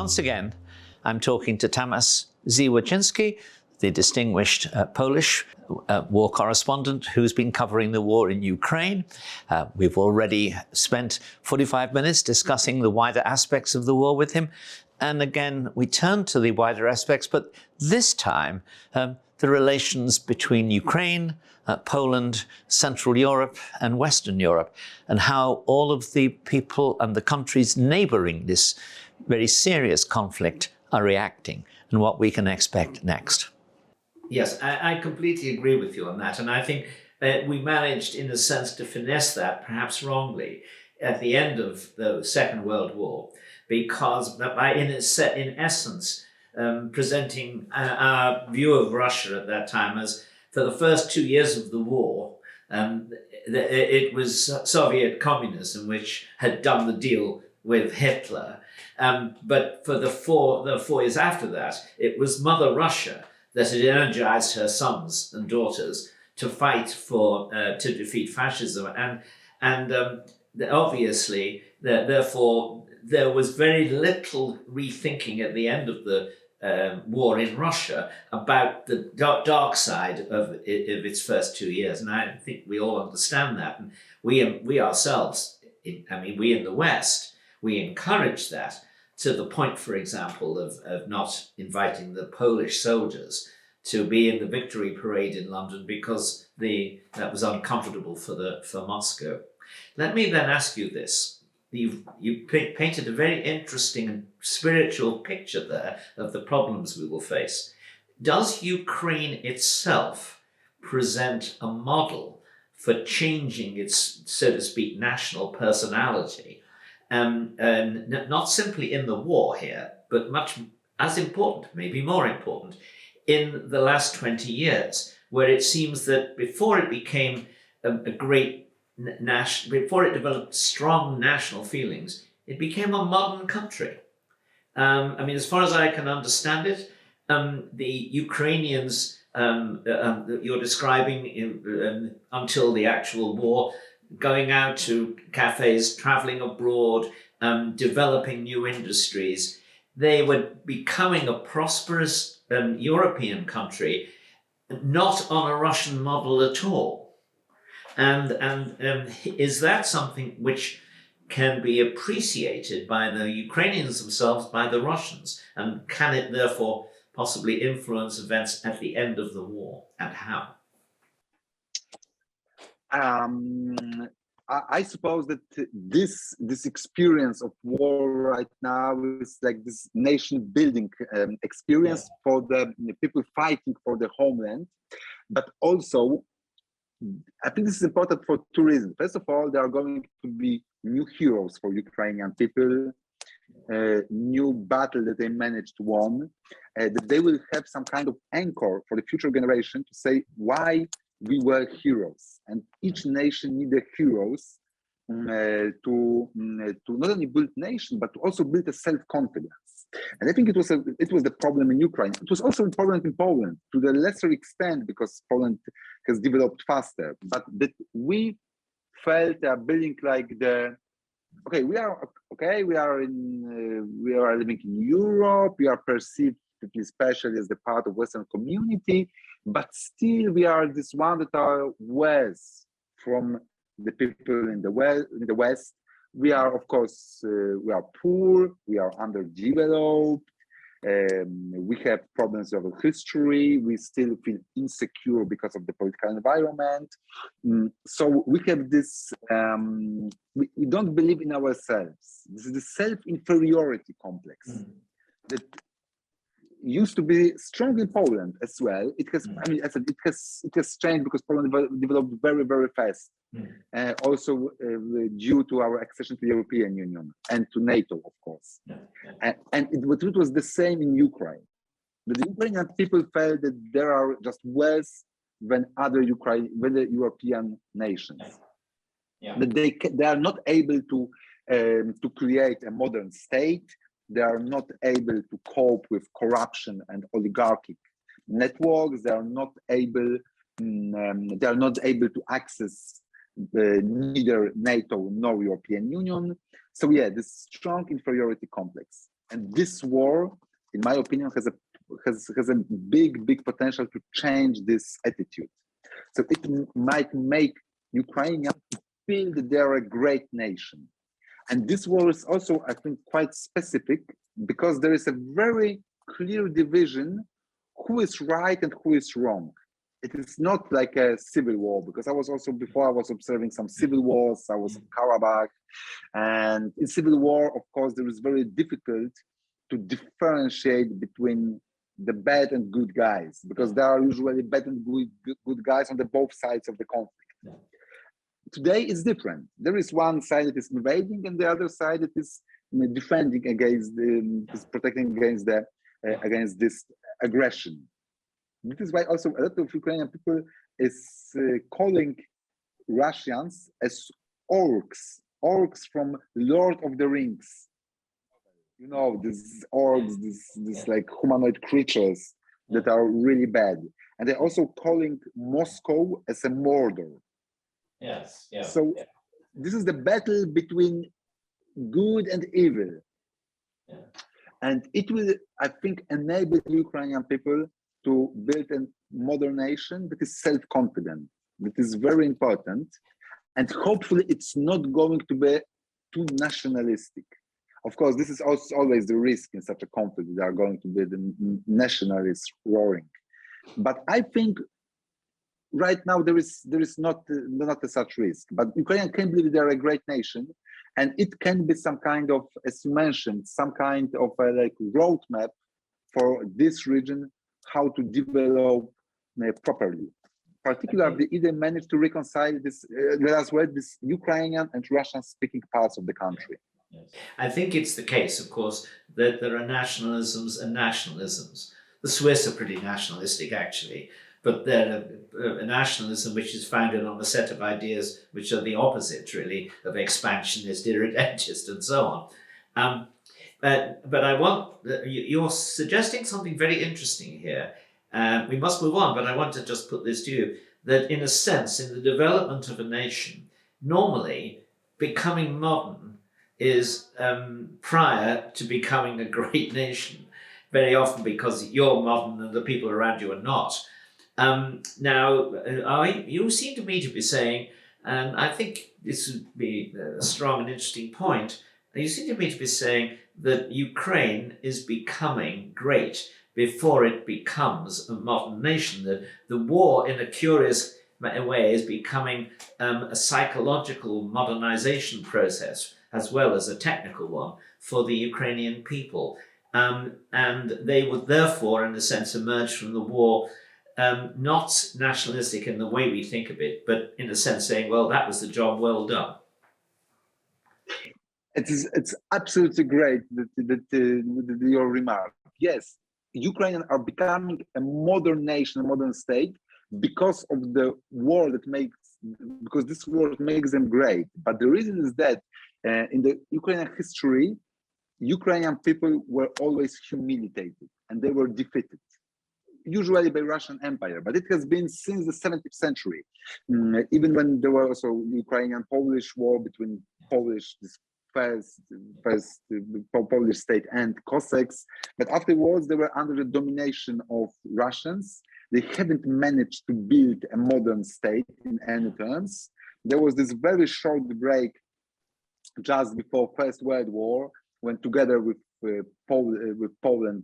once again, I'm talking to Tomasz Grzywaczewski, the distinguished Polish war correspondent who's been covering the war in Ukraine. We've already spent 45 minutes discussing the wider aspects of the war with him. And again, we turn to the wider aspects, but this time, the relations between Ukraine, Poland, Central Europe and Western Europe, and how all of the people and the countries neighboring this very serious conflict are reacting and what we can expect next. Yes, I completely agree with you on that. And I think we managed, in a sense, to finesse that, perhaps wrongly, at the end of the Second World War, because by, in essence, presenting our view of Russia at that time as, for the first 2 years of the war, it was Soviet communism which had done the deal with Hitler. But for the four years after that, it was Mother Russia that had energized her sons and daughters to fight for, to defeat fascism. And obviously, therefore, there was very little rethinking at the end of the war in Russia about the dark side of its first 2 years. And I think we all understand that. And we ourselves, we in the West, we encourage that to the point, for example, of not inviting the Polish soldiers to be in the victory parade in London because that was uncomfortable for Moscow. Let me then ask you this. You painted a very interesting and spiritual picture there of the problems we will face. Does Ukraine itself present a model for changing its, so to speak, national personality? And not simply in the war here, but much as important, maybe more important, in the last 20 years, where it seems that before it became a great before it developed strong national feelings, it became a modern country. As far as I can understand it, the Ukrainians that you're describing until the actual war, going out to cafes, traveling abroad, developing new industries, they were becoming a prosperous European country, not on a Russian model at all. And is that something which can be appreciated by the Ukrainians themselves, by the Russians? And can it therefore possibly influence events at the end of the war, and how? I suppose that this experience of war right now is like this nation building experience for the people fighting for their homeland, but also I think this is important for two reasons. First of all, there are going to be new heroes for Ukrainian people, new battle that they managed to win, that they will have some kind of anchor for the future generation to say why we were heroes. And each nation needed heroes to not only build nation, but to also build a self-confidence. And I think it was the problem in Ukraine. It was also important in Poland to the lesser extent because Poland has developed faster. But that we felt building like we are living in Europe. We are perceived, especially as the part of Western community, but still we are this one that are west from the people in the West. We are, of course, we are poor, we are underdeveloped, we have problems of history, we still feel insecure because of the political environment. So we have this, we don't believe in ourselves. This is the self-inferiority complex that used to be strong in Poland as well. It has, as I said, it has changed because Poland developed very, very fast. Also due to our accession to the European Union and to NATO, of course. And it was the same in Ukraine. The Ukrainian people felt that there are just worse than other European nations. That they are not able to create a modern state. They are not able to cope with corruption and oligarchic networks. They are not able to access neither NATO nor European Union. So yeah, this strong inferiority complex. And this war, in my opinion, has a big potential to change this attitude. So it might make Ukrainians feel that they are a great nation. And this war is also, I think, quite specific because there is a very clear division who is right and who is wrong. It is not like a civil war, because I was observing some civil wars. I was in Karabakh, and in civil war, of course, there is very difficult to differentiate between the bad and good guys, because there are usually bad and good guys on the both sides of the conflict. Today it's different. There is one side that is invading, and the other side that is defending against, is protecting against this aggression. This is why also a lot of Ukrainian people is calling Russians as orcs from Lord of the Rings. You know, these orcs, these like humanoid creatures that are really bad. And they're also calling Moscow as a Mordor. Yes. Yeah. So this is the battle between good and evil. Yeah. And it will, I think, enable the Ukrainian people to build a modern nation that is self-confident. That is very important. And hopefully it's not going to be too nationalistic. Of course, this is also always the risk in such a conflict. There are going to be the nationalists roaring. But I think right now there is not such risk. But Ukraine can believe they are a great nation, and it can be some kind of, as you mentioned, some kind of a like roadmap for this region, how to develop properly. Particularly, if they manage to reconcile this, this Ukrainian and Russian-speaking parts of the country. I think it's the case, of course, that there are nationalisms and nationalisms. The Swiss are pretty nationalistic, actually, but they're a nationalism which is founded on a set of ideas which are the opposite, really, of expansionist, irredentist, and so on. But I want, you're suggesting something very interesting here. We must move on, but I want to just put this to you, that in a sense, in the development of a nation, normally becoming modern is prior to becoming a great nation, very often because you're modern and the people around you are not. Now, you seem to me to be saying, and I think this would be a strong and interesting point, you seem to me to be saying that Ukraine is becoming great before it becomes a modern nation. That the war, in a curious way, is becoming a psychological modernization process as well as a technical one for the Ukrainian people. And they would therefore, in a sense, emerge from the war not nationalistic in the way we think of it, but in a sense saying, well, that was the job well done. It's absolutely great that your remark. Yes, Ukrainians are becoming a modern nation, a modern state, because of the war because this war makes them great. But the reason is that in the Ukrainian history, Ukrainian people were always humiliated and they were defeated, usually by Russian Empire. But it has been since the 17th century, even when there was also Ukrainian-Polish war between this first Polish state and Cossacks. But afterwards, they were under the domination of Russians. They haven't managed to build a modern state in any terms. There was this very short break just before First World War, when together with Poland,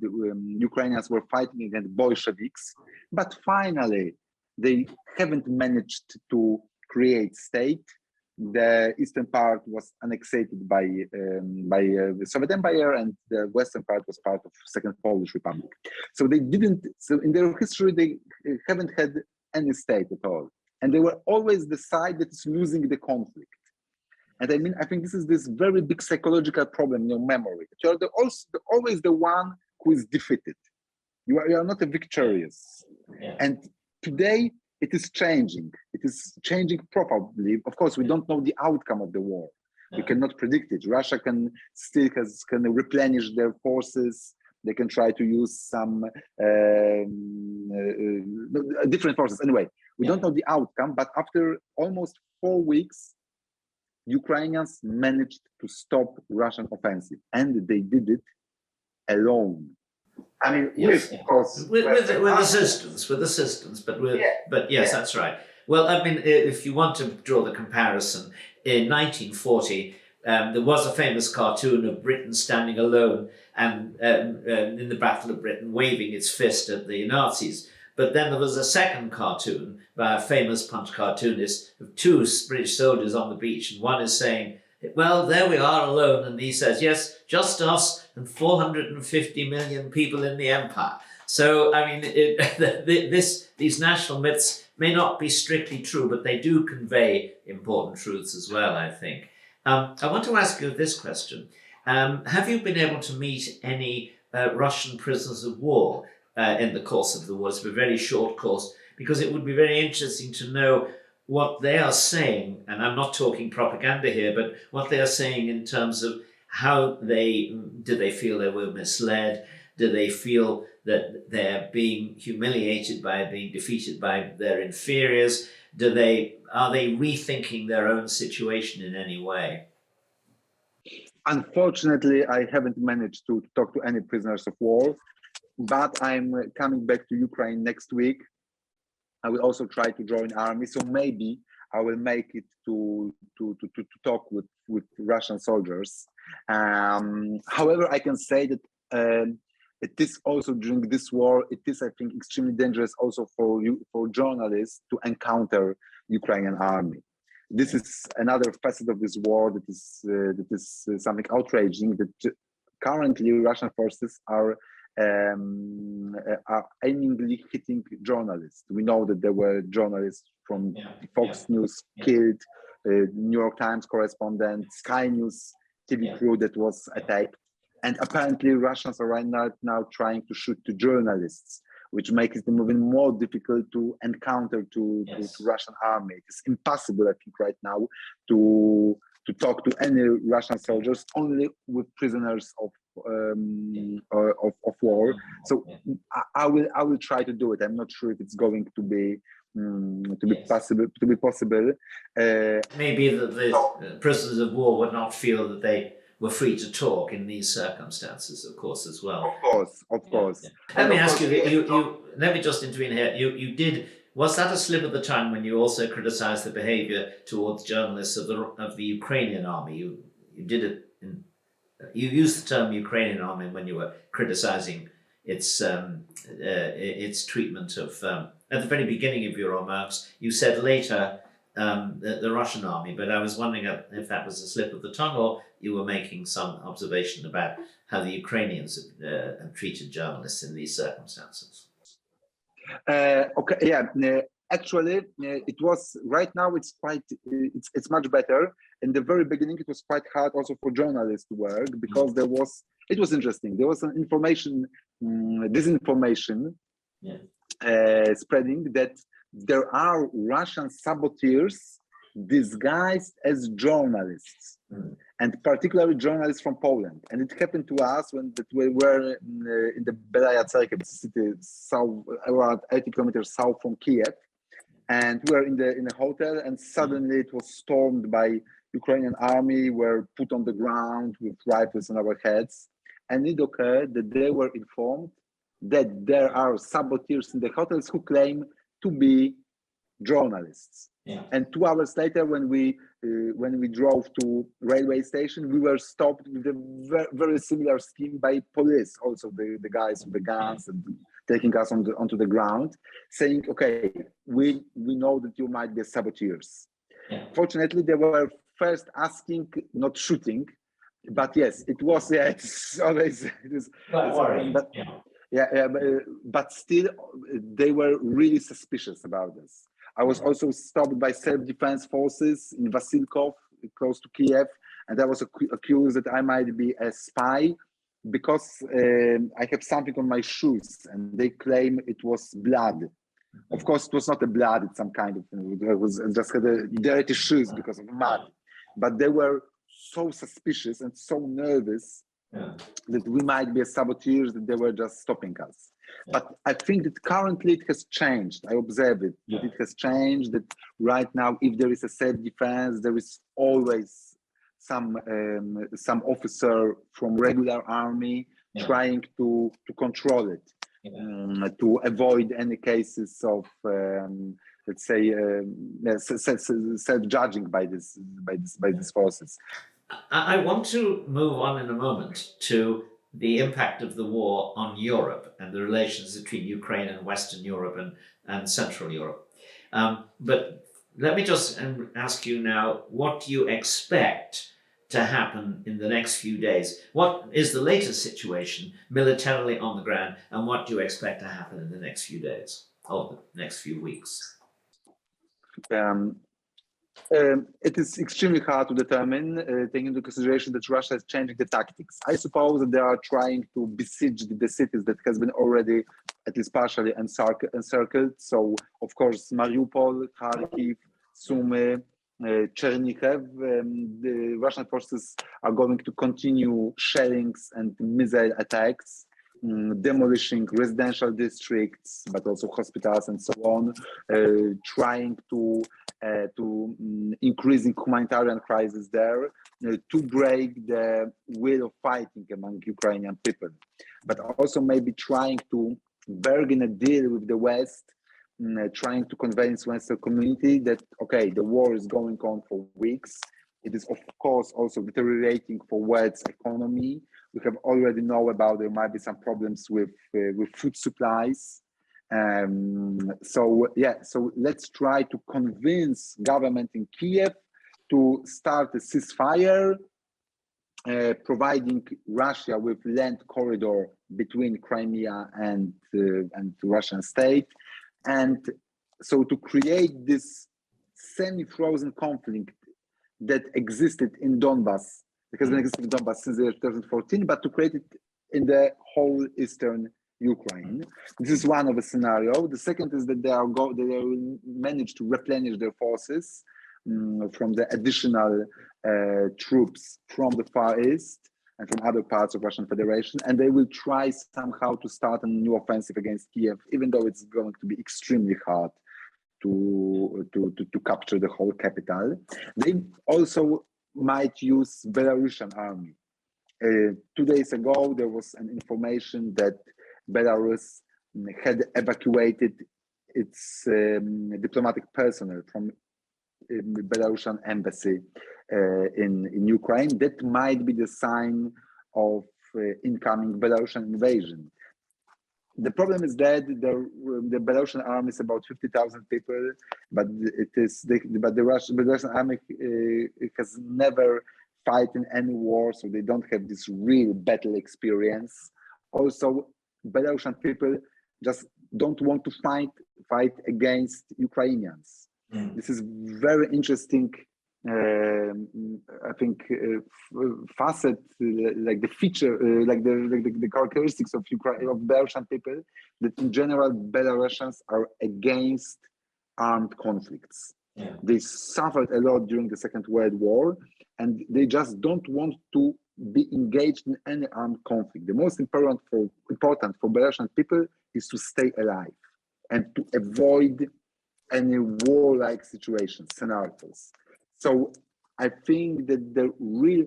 Ukrainians were fighting against Bolsheviks. But finally, they haven't managed to create state. The eastern part was annexed by the Soviet Empire, and the western part was part of Second Polish Republic. So they didn't. So in their history, they haven't had any state at all, and they were always the side that is losing the conflict. And I think this is this very big psychological problem in your memory. You are always the one who is defeated. You are not a victorious. Yeah. And today it is changing. It is changing probably. Of course, we don't know the outcome of the war. No. We cannot predict it. Russia can replenish their forces. They can try to use some different forces. Anyway, we don't know the outcome. But after almost 4 weeks, Ukrainians managed to stop Russian offensive, and they did it alone. I mean, Yes, of course, with assistance, but yes, that's right. Well, I mean, if you want to draw the comparison, in 1940, there was a famous cartoon of Britain standing alone and in the Battle of Britain, waving its fist at the Nazis. But then there was a second cartoon by a famous punch cartoonist of two British soldiers on the beach, and one is saying, well, there we are alone, and he says, yes, just us and 450 million people in the empire. So, I mean, these national myths may not be strictly true, but they do convey important truths as well, I think. I want to ask you this question. Have you been able to meet any Russian prisoners of war in the course of the war? It's a very short course, because it would be very interesting to know what they are saying, and I'm not talking propaganda here, but what they are saying in terms of how do they feel they were misled? Do they feel that they're being humiliated by being defeated by their inferiors? Are they rethinking their own situation in any way? Unfortunately, I haven't managed to talk to any prisoners of war, but I'm coming back to Ukraine next week. I will also try to join army, so maybe I will make it to talk with Russian soldiers. However, I can say that it is also during this war, it is, I think, extremely dangerous also for journalists to encounter Ukrainian army. This is another facet of this war that is something outraging, that currently Russian forces are aimingly hitting journalists. We know that there were journalists from Fox News killed, New York Times correspondent, Sky News TV crew that was attacked. And apparently Russians are right now trying to shoot to journalists, which makes it even more difficult to encounter to Russian army. It's impossible, I think, right now to talk to any Russian soldiers, only with prisoners of war. So I will try to do it. I'm not sure if it's going to be possible. Maybe the prisoners of war would not feel that they were free to talk in these circumstances, of course, as well. Of course. Let me ask you, let me just intervene here. Was that a slip of the tongue when you also criticized the behavior towards journalists of the Ukrainian army? You did it you used the term Ukrainian army when you were criticizing its treatment of, at the very beginning of your remarks, you said later the Russian army, but I was wondering if that was a slip of the tongue or you were making some observation about how the Ukrainians have treated journalists in these circumstances. Actually, it was right now. It's much better. In the very beginning, it was quite hard also for journalists to work because it was interesting. There was an disinformation spreading that there are Russian saboteurs disguised as journalists, and particularly journalists from Poland. And it happened to us when we were in the Belaya Cerkiew city, south, around 80 kilometers south from Kiev. And we were in a hotel, and suddenly it was stormed by Ukrainian army, were put on the ground with rifles on our heads. And it occurred that they were informed that there are saboteurs in the hotels who claim to be journalists. And 2 hours later, when we drove to railway station, we were stopped with a very similar scheme by police, also the guys with the guns and taking us onto the ground, saying, okay, we know that you might be saboteurs. Fortunately, they were first asking, not shooting, but yes, it was, it's always, but still, they were really suspicious about this. I was also stopped by self-defense forces in Vasilkov, close to Kiev, and I was accused that I might be a spy because I have something on my shoes, and they claim it was blood. Of course, it was not a blood; it's some kind of. It was just had a dirty shoes because of mud. But they were so suspicious and so nervous that we might be saboteurs, that they were just stopping us. But I think that currently it has changed. I observe it, that it has changed, that right now, if there is a self-defense, there is always some officer from regular army trying to control it, to avoid any cases of let's say self-judging by these forces. I want to move on in a moment to the impact of the war on Europe and the relations between Ukraine and Western Europe and Central Europe. But let me just ask you now, what do you expect to happen in the next few days? What is the latest situation militarily on the ground, and what do you expect to happen in the next few days or the next few weeks? It is extremely hard to determine, taking into consideration that Russia is changing the tactics. I suppose that they are trying to besiege the cities that has been already at least partially encircled. So, of course, Mariupol, Kharkiv, Sumy, Chernihiv, the Russian forces are going to continue shellings and missile attacks, demolishing residential districts, but also hospitals and so on, trying to increasing humanitarian crisis there, to break the will of fighting among Ukrainian people, but also maybe trying to bargain a deal with the West, trying to convince Western community that, okay, the war is going on for weeks. It is, of course, also deteriorating for world's economy. We have already know about there might be some problems with food supplies. So let's try to convince government in Kiev to start a ceasefire, providing Russia with land corridor between Crimea and the Russian state, and so to create this semi-frozen conflict that existed in Donbass. It has been existing in Donbass since the year 2014, but to create it in the whole eastern Ukraine. This is one of the scenario. The second is that they will manage to replenish their forces from the additional troops from the Far East and from other parts of Russian Federation, and they will try somehow to start a new offensive against Kiev, even though it's going to be extremely hard to capture the whole capital. They also might use Belarusian army. 2 days ago, there was an information that Belarus had evacuated its diplomatic personnel from the Belarusian embassy in Ukraine. That might be the sign of incoming Belarusian invasion. The problem is that the Belarusian army is about 50,000 people, but the Belarusian army has never fought in any war, so they don't have this real battle experience. Also, Belarusian people just don't want to fight against Ukrainians. This is very interesting, I think, facet, like the feature, like the characteristics of Belarusian people, that in general Belarusians are against armed conflicts. They suffered a lot during the Second World War, and they just don't want to be engaged in any armed conflict. The most important for Belarusian people is to stay alive and to avoid any warlike situations, scenarios. So I think that the real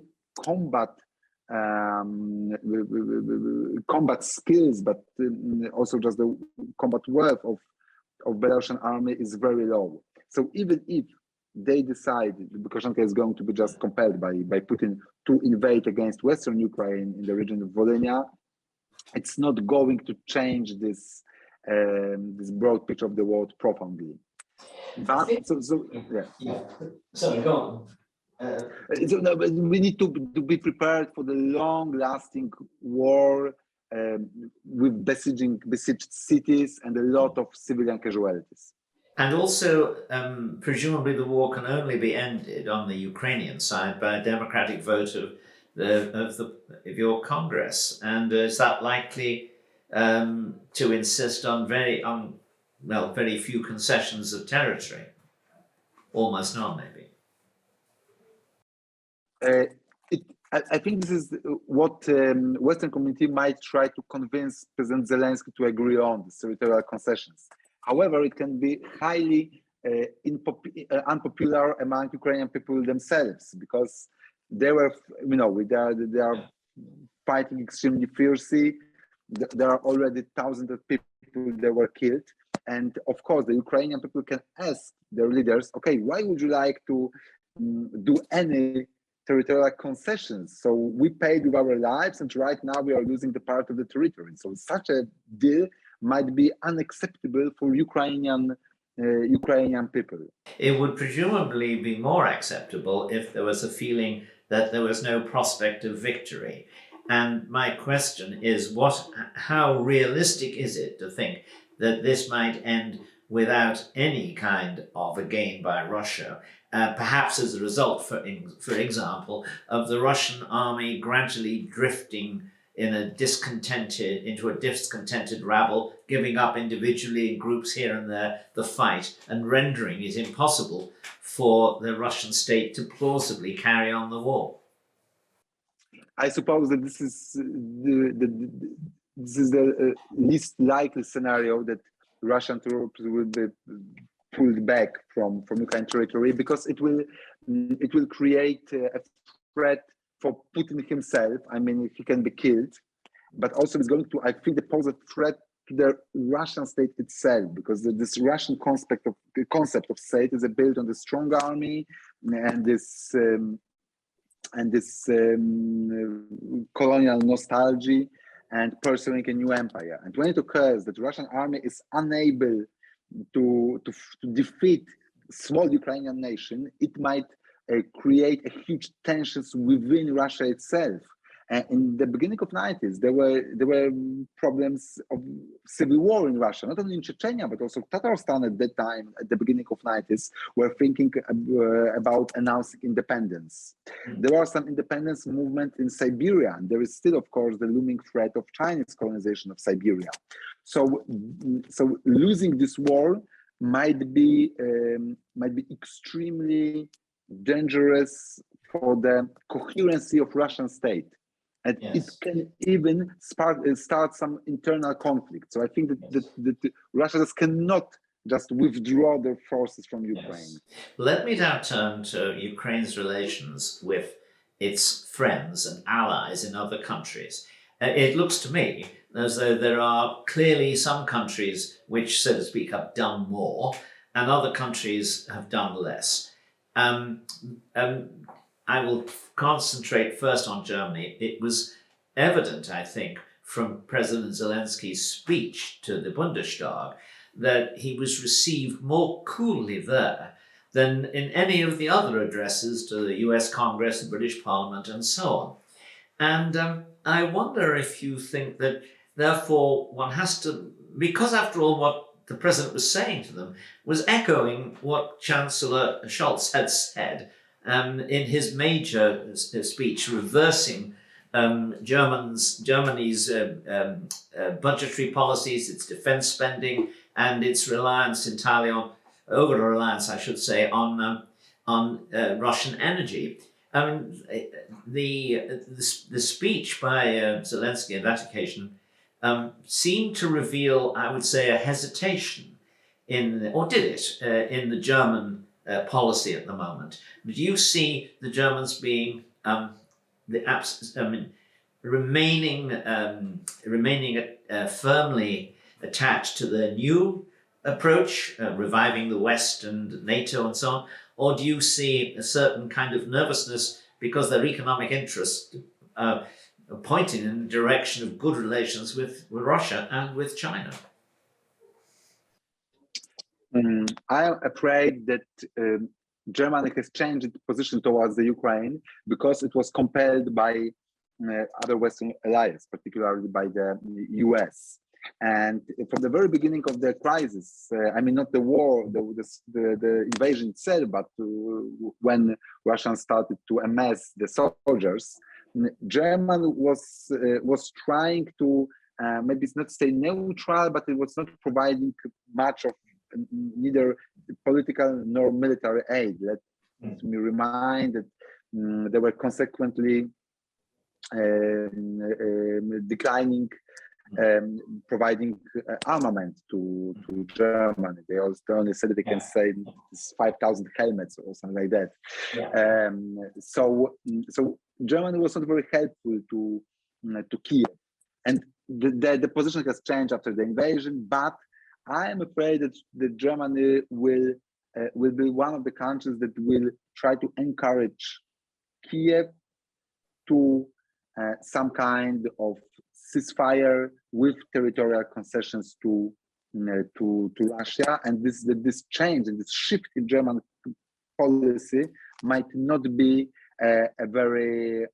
combat skills, but also just the combat wealth of Belarusian army is very low. So even if they decide Lukashenko is going to be just compelled by Putin to invade against Western Ukraine in the region of Volhynia, it's not going to change this broad picture of the world profoundly. But Sorry, go on. But we need to be prepared for the long-lasting war with besieged cities and a lot of civilian casualties. And also, presumably the war can only be ended on the Ukrainian side by a democratic vote of your Congress. And is that likely to insist on very few concessions of territory? Almost none, maybe. I think this is what Western community might try to convince President Zelensky to agree on, the territorial concessions. However, it can be highly unpopular among Ukrainian people themselves, because they were, they are fighting extremely fiercely. There are already thousands of people that were killed. And of course, the Ukrainian people can ask their leaders, okay, why would you like to do any territorial concessions? So we paid with our lives, and right now we are losing the part of the territory. So such a deal might be unacceptable for Ukrainian people. It would presumably be more acceptable if there was a feeling that there was no prospect of victory. And my question is, how realistic is it to think that this might end without any kind of a gain by Russia, perhaps as a result, for example, of the Russian army gradually drifting into a discontented rabble, giving up individually in groups here and there the fight, and rendering it impossible for the Russian state to plausibly carry on the war? I suppose that this is the least likely scenario, that Russian troops will be pulled back from Ukraine territory, because it will create a threat for Putin himself. I mean, he can be killed, but also it's going to, I think, pose a threat to the Russian state itself, because this Russian concept of state is built on the strong army and this colonial nostalgia and pursuing a new empire. And when it occurs that the Russian army is unable to defeat small Ukrainian nation, it might create a huge tensions within Russia itself. In the beginning of 90s, there were problems of civil war in Russia, not only in Chechnya, but also Tatarstan at that time, at the beginning of 90s, were thinking about announcing independence. There are some independence movement in Siberia, and there is still, of course, the looming threat of Chinese colonization of Siberia. So losing this war might be extremely dangerous for the coherency of Russian state. And yes, it can even start some internal conflict. So I think that Russia just cannot just withdraw their forces from Ukraine. Yes. Let me now turn to Ukraine's relations with its friends and allies in other countries. It looks to me as though there are clearly some countries which, so to speak, have done more, and other countries have done less. I will concentrate first on Germany. It was evident, I think, from President Zelensky's speech to the Bundestag that he was received more coolly there than in any of the other addresses to the US Congress, the British Parliament, and so on. And I wonder if you think that, therefore, one has to, because after all, what the president was saying to them was echoing what Chancellor Scholz had said in his major speech, reversing Germany's budgetary policies, its defense spending, and its reliance entirely on, over-reliance, I should say, on Russian energy. I mean, the speech by Zelensky on that occasion seemed to reveal, I would say, a hesitation in the German policy at the moment. Do you see the Germans being remaining firmly attached to the new approach, reviving the West and NATO and so on, or do you see a certain kind of nervousness because their economic interests pointing in the direction of good relations with Russia and with China? I am afraid that Germany has changed its position towards the Ukraine because it was compelled by other Western allies, particularly by the US. And from the very beginning of the crisis, I mean, not the war, the invasion itself, but when Russia started to amass the soldiers, Germany was trying to, maybe it's not stay neutral, but it was not providing much of neither political nor military aid. Let me remind that they were consequently declining providing armament to Germany. They only said that they can send 5,000 helmets or something like that. Yeah. So Germany was not very helpful to Kiev, and the position has changed after the invasion. But I am afraid that Germany will be one of the countries that will try to encourage Kiev to some kind of ceasefire with territorial concessions to Russia, and this change and this shift in German policy might not be a very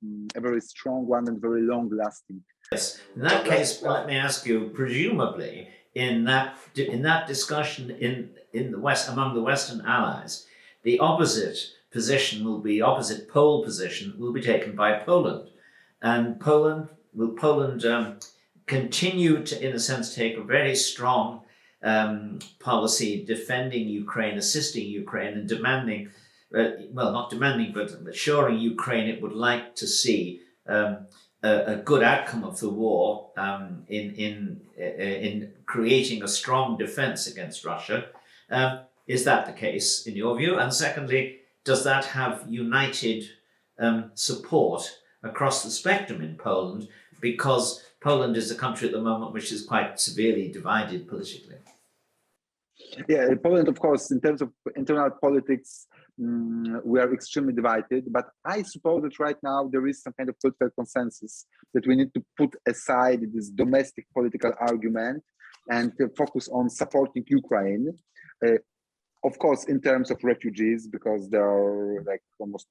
strong one and very long lasting. Yes. In that case, let me ask you, presumably in that discussion in the West, among the Western allies, the opposite pole position will be taken by Poland. And will Poland continue to, in a sense, take a very strong policy defending Ukraine, assisting Ukraine, and demanding, well, not demanding, but assuring Ukraine it would like to see a good outcome of the war in creating a strong defense against Russia. Is that the case in your view? And secondly, does that have united support across the spectrum in Poland? Because Poland is a country at the moment which is quite severely divided politically. Yeah, Poland, of course, in terms of internal politics, we are extremely divided. But I suppose that right now there is some kind of political consensus that we need to put aside this domestic political argument and focus on supporting Ukraine. Of course, in terms of refugees, because there are like almost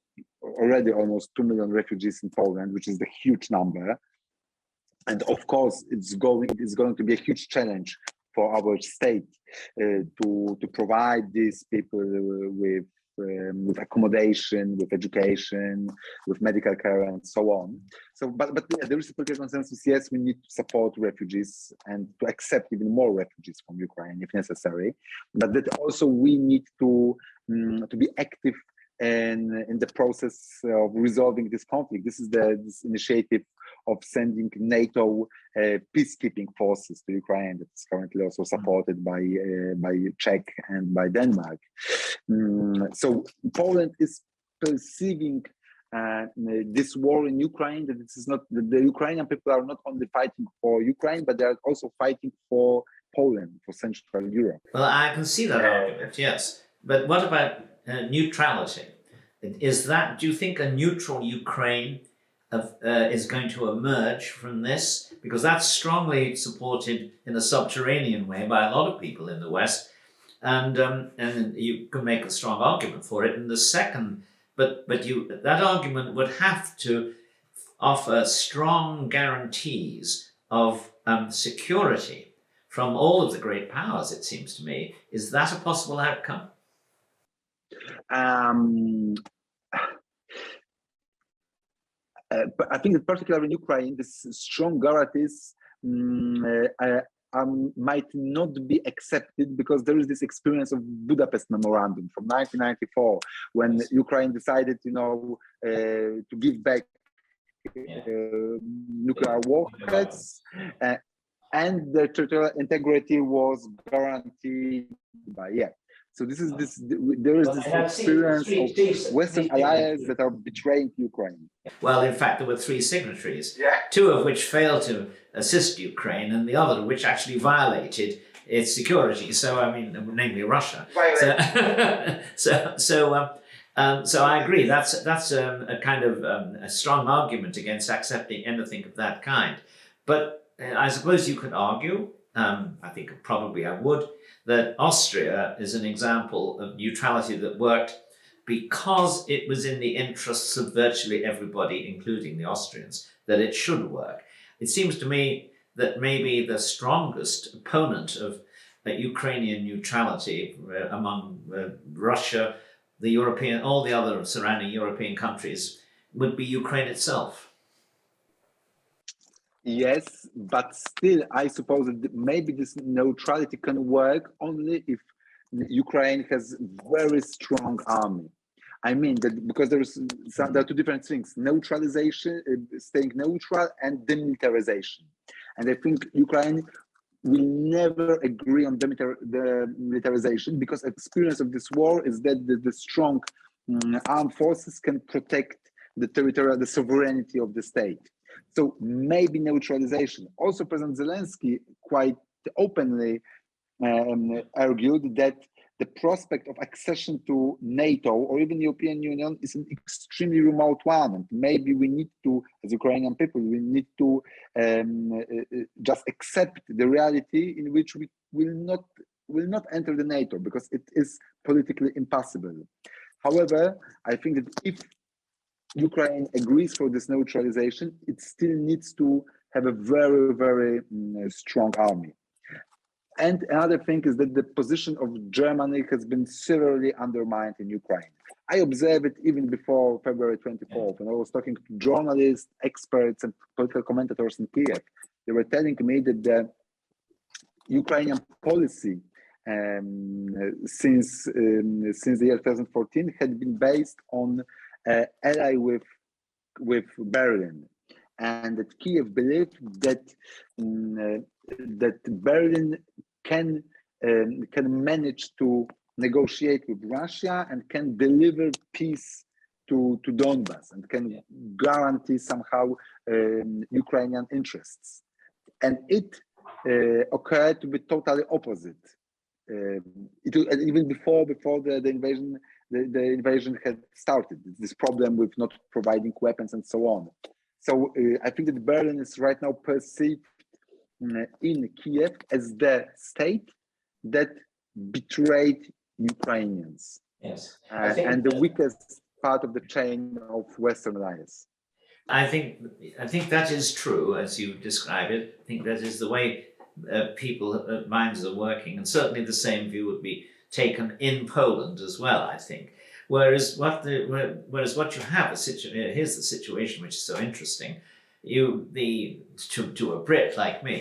2 million refugees in Poland, which is a huge number. And of course, it's going to be a huge challenge for our state to provide these people with accommodation, with education, with medical care, and so on. So, but yeah, there is a political consensus. Yes, we need to support refugees and to accept even more refugees from Ukraine if necessary. But that also we need to be active in the process of resolving this conflict. This is this initiative of sending NATO peacekeeping forces to Ukraine that is currently also supported by Czech and by Denmark. So Poland is perceiving this war in Ukraine, that this is not, the Ukrainian people are not only fighting for Ukraine, but they are also fighting for Poland, for Central Europe. Well, I can see that argument, yes. But what about neutrality? Do you think a neutral Ukraine is going to emerge from this? Because that's strongly supported in a subterranean way by a lot of people in the West, and you can make a strong argument for it. And the second, that argument would have to offer strong guarantees of security from all of the great powers, it seems to me. Is that a possible outcome? But I think that particularly in Ukraine, this strong guarantees might not be accepted, because there is this experience of Budapest Memorandum from 1994, when Ukraine decided, to give back nuclear warheads, and the territorial integrity was guaranteed by So there is this experience of Western allies that are betraying Ukraine. Well, in fact, there were 3 signatories, 2 of which failed to assist Ukraine, and the other which actually violated its security. So, I mean, namely Russia. So I agree. That's a kind of a strong argument against accepting anything of that kind. But I suppose you could argue, I think probably I would, that Austria is an example of neutrality that worked because it was in the interests of virtually everybody, including the Austrians, that it should work. It seems to me that maybe the strongest opponent of Ukrainian neutrality among Russia, all the other surrounding European countries, would be Ukraine itself. Yes, but still, I suppose that maybe this neutrality can work only if Ukraine has very strong army. I mean that because there are 2 different things: neutralization, staying neutral, and demilitarization. And I think Ukraine will never agree on demilitarization, because experience of this war is that the strong armed forces can protect the sovereignty of the state. So maybe neutralization. Also, President Zelensky quite openly argued that the prospect of accession to NATO or even European Union is an extremely remote one, and maybe we need to, as Ukrainian people, we need to just accept the reality in which we will not enter the NATO because it is politically impossible. However, I think that if Ukraine agrees for this neutralization, it still needs to have a very, very strong army. And another thing is that the position of Germany has been severely undermined in Ukraine. I observed it even before February 24th, when I was talking to journalists, experts, and political commentators in Kiev. They were telling me that the Ukrainian policy since the year 2014 had been based on ally with Berlin, and that Kiev believed that that Berlin can manage to negotiate with Russia and can deliver peace to Donbass and can guarantee somehow Ukrainian interests. And it occurred to be totally opposite. Even before the invasion, the invasion had started. This problem with not providing weapons and so on. So I think that Berlin is right now perceived in Kiev as the state that betrayed Ukrainians. Yes, and the weakest part of the chain of Western allies. I think that is true, as you describe it. I think that is the way people minds are working, and certainly the same view would be taken in Poland as well, I think. Whereas what you have here's the situation which is so interesting. To a Brit like me,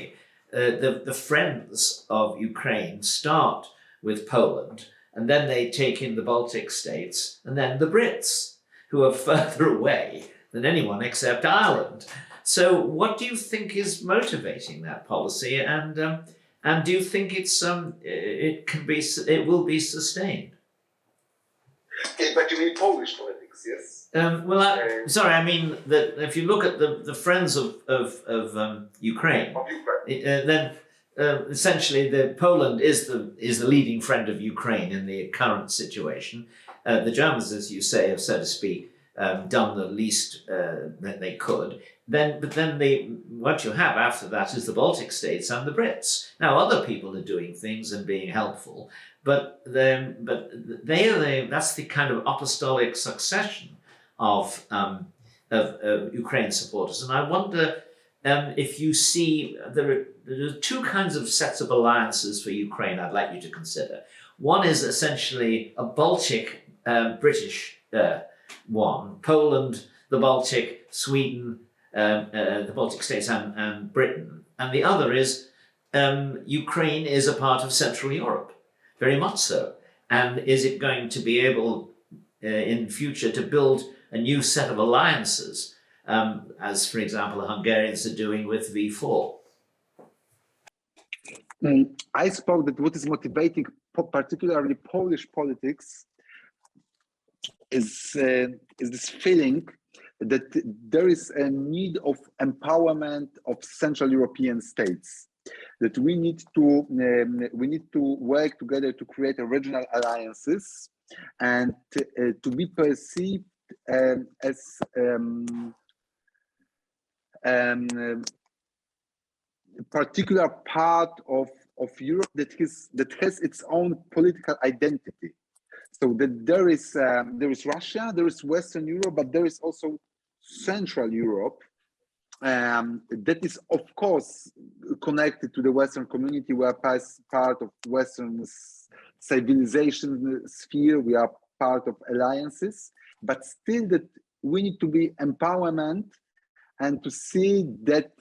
the friends of Ukraine start with Poland, and then they take in the Baltic states, and then the Brits, who are further away than anyone except Ireland. So, what do you think is motivating that policy, and do you think it will be sustained? But you mean Polish politics, yes? Sorry, I mean that if you look at the friends of Ukraine, then essentially Poland is the leading friend of Ukraine in the current situation. The Germans, as you say, have, so to speak, done the least that they could. But then what you have after that is the Baltic states and the Brits. Now, other people are doing things and being helpful, but that's the kind of apostolic succession of Ukraine supporters. And I wonder if you see there are two kinds of sets of alliances for Ukraine I'd like you to consider. One is essentially a Baltic British one, Poland, the Baltic, Sweden, the Baltic states and Britain. And the other is Ukraine is a part of Central Europe, very much so. And is it going to be able in future to build a new set of alliances, as, for example, the Hungarians are doing with V4? I suppose that what is motivating particularly Polish politics is this feeling that there is a need of empowerment of Central European states, that we need to work together to create regional alliances and to be perceived as a particular part of Europe that has its own political identity. So that there is Russia, there is Western Europe, but there is also Central Europe that is, of course, connected to the Western community. We are part of Western civilization sphere. We are part of alliances, but still that we need to be empowerment and to see that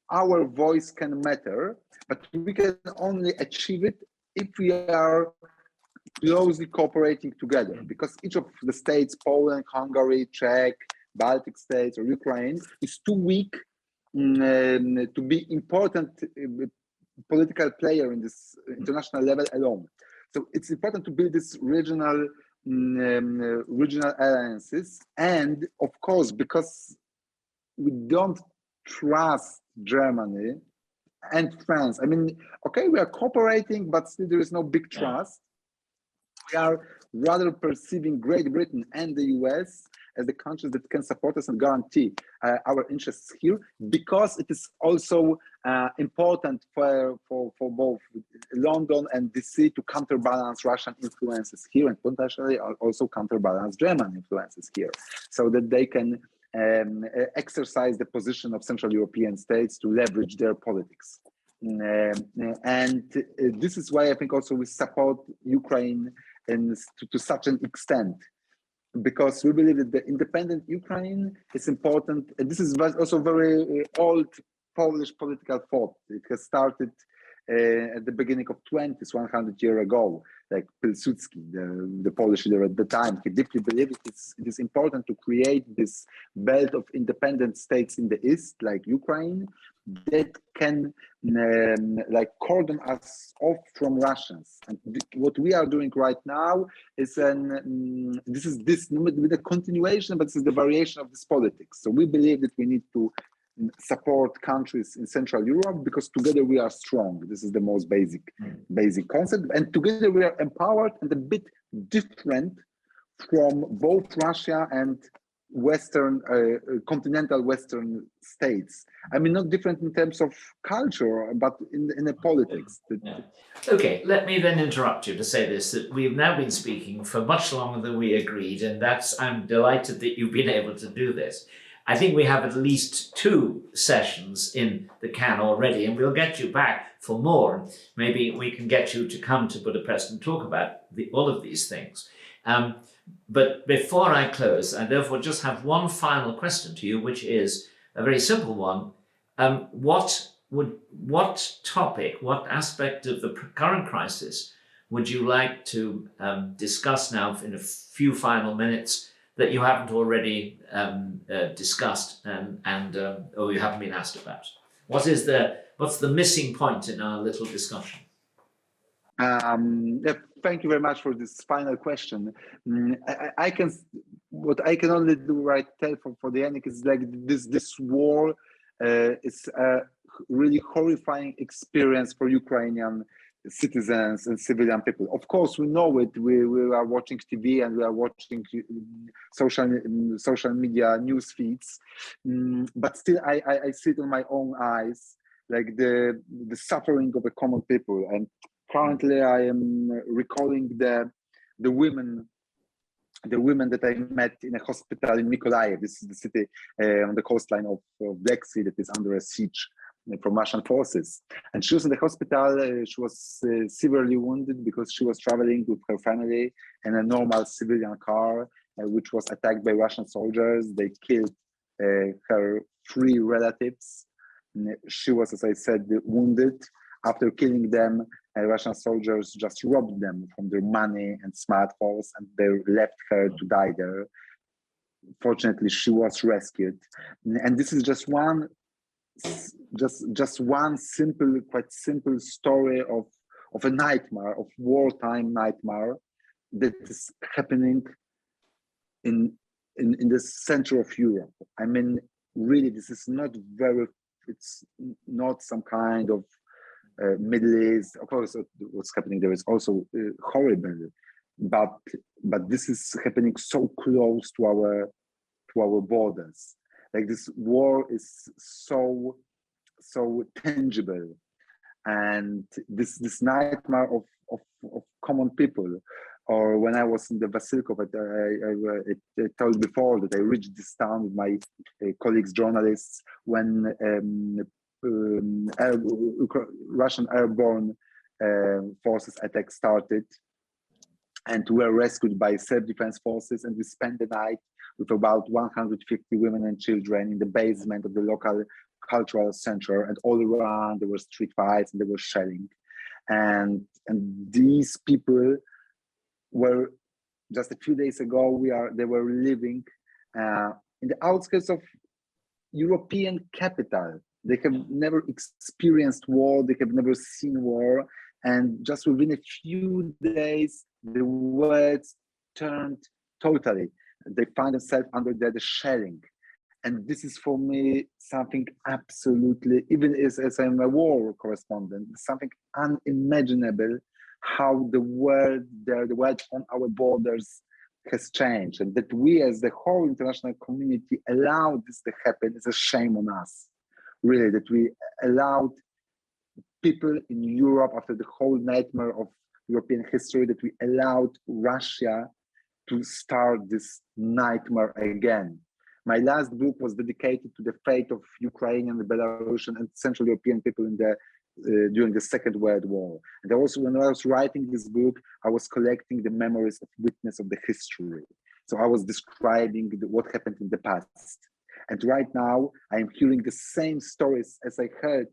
our voice can matter, but we can only achieve it if we are closely cooperating together, because each of the states, Poland, Hungary, Czech, Baltic states, or Ukraine, is too weak to be important political player in this international level alone. So it's important to build this regional regional alliances, and of course, because we don't trust Germany and France. I mean, okay, we are cooperating, but still there is no big trust. We are rather perceiving Great Britain and the US as the countries that can support us and guarantee our interests here, because it is also important for both London and DC to counterbalance Russian influences here, and potentially also counterbalance German influences here, so that they can exercise the position of Central European states to leverage their politics. And this is why I think also we support Ukraine to such an extent, because we believe that the independent Ukraine is important. And this is also very old Polish political thought. It has started at the beginning of 20s, 100 years ago, like Pilsudski, the Polish leader at the time. He deeply believed it is important to create this belt of independent states in the East, like Ukraine, that can like cordon us off from Russians. And what we are doing right now is with the continuation, but this is the variation of this politics. So we believe that we need to support countries in Central Europe because together we are strong. This is the most basic concept, and together we are empowered and a bit different from both Russia and Western, continental Western states. I mean, not different in terms of culture, but in the politics. Yeah. Okay, let me then interrupt you to say this, that we've now been speaking for much longer than we agreed, and I'm delighted that you've been able to do this. I think we have at least 2 sessions in the can already, and we'll get you back for more. Maybe we can get you to come to Budapest and talk about all of these things. But before I close, I therefore just have one final question to you, which is a very simple one. What topic, what aspect of the current crisis would you like to discuss now in a few final minutes that you haven't already discussed or you haven't been asked about? What's the missing point in our little discussion? Yeah, thank you very much for this final question. What I can only do right tell for the end is like this war is a really horrifying experience for Ukrainian citizens and civilian people. Of course, we know it. We are watching TV and we are watching social media news feeds, but still, I see it in my own eyes, like the suffering of the common people. And currently, I am recalling the women that I met in a hospital in Mykolaiv. This is the city on the coastline of Black Sea that is under a siege from Russian forces. And she was in the hospital. She was severely wounded because she was traveling with her family in a normal civilian car, which was attacked by Russian soldiers. They killed her 3 relatives. She was, as I said, wounded. After killing them, Russian soldiers just robbed them from their money and smartphones, and they left her to die there. Fortunately, she was rescued. And this is just one quite simple story of a nightmare, of wartime nightmare that is happening in the center of Europe. I mean, really, this is it's not some kind of Middle East. Of course, what's happening there is also horrible, but this is happening so close to our borders. Like, this war is so tangible, and this nightmare of common people. Or when I was in the Vasilkov, I told before that I reached this town with my colleagues, journalists, when Russian airborne forces attack started, and we were rescued by self-defense forces, and we spent the night with about 150 women and children in the basement of the local cultural center, and all around there were street fights and there was shelling, and these people were just a few days ago they were living in the outskirts of European capital. They have never experienced war, they have never seen war, and just within a few days the words turned totally. They find themselves under the shelling. And this is for me something absolutely, even as I'm a war correspondent, something unimaginable how the world on our borders has changed. And that we as the whole international community allowed this to happen is a shame on us. Really, that we allowed people in Europe, after the whole nightmare of European history, that we allowed Russia to start this nightmare again. My last book was dedicated to the fate of Ukrainian, Belarusian, and Central European people in the during the Second World War. And also, when I was writing this book, I was collecting the memories of witness of the history. So I was describing what happened in the past. And right now, I am hearing the same stories as I heard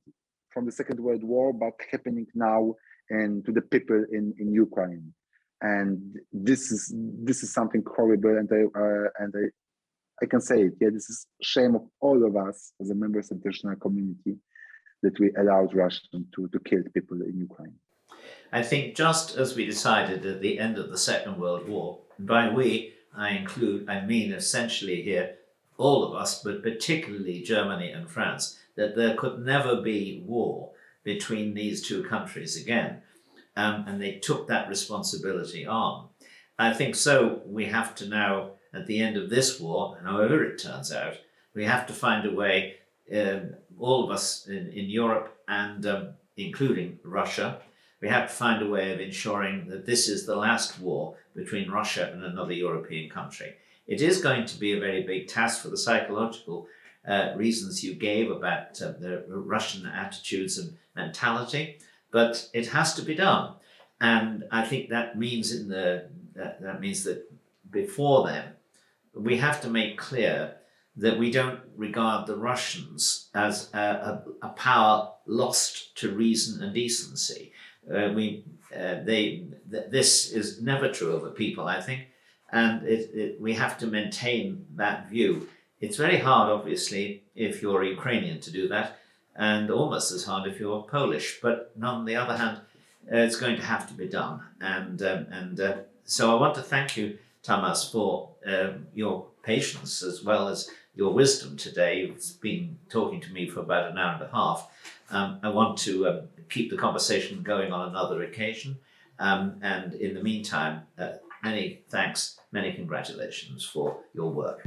from the Second World War, but happening now and to the people in Ukraine. And this is something horrible, and I can say it. Yeah, this is shame of all of us as a members of the international community that we allowed Russia to kill people in Ukraine. I think just as we decided at the end of the Second World War, and by we, I mean essentially here all of us, but particularly Germany and France, that there could never be war between these two countries again. And they took that responsibility on. I think so we have to now, at the end of this war, however it turns out, we have to find a way, all of us in Europe and including Russia, we have to find a way of ensuring that this is the last war between Russia and another European country. It is going to be a very big task for the psychological reasons you gave about the Russian attitudes and mentality, but it has to be done. And I think that means that means that before then, we have to make clear that we don't regard the Russians as a power lost to reason and decency. This is never true of a people, I think, and we have to maintain that view. It's very hard, obviously, if you're Ukrainian to do that, and almost as hard if you're Polish. But on the other hand, it's going to have to be done. And so I want to thank you, Tomasz, for your patience as well as your wisdom today. You've been talking to me for about an hour and a half. I want to keep the conversation going on another occasion. And in the meantime, many thanks, many congratulations for your work.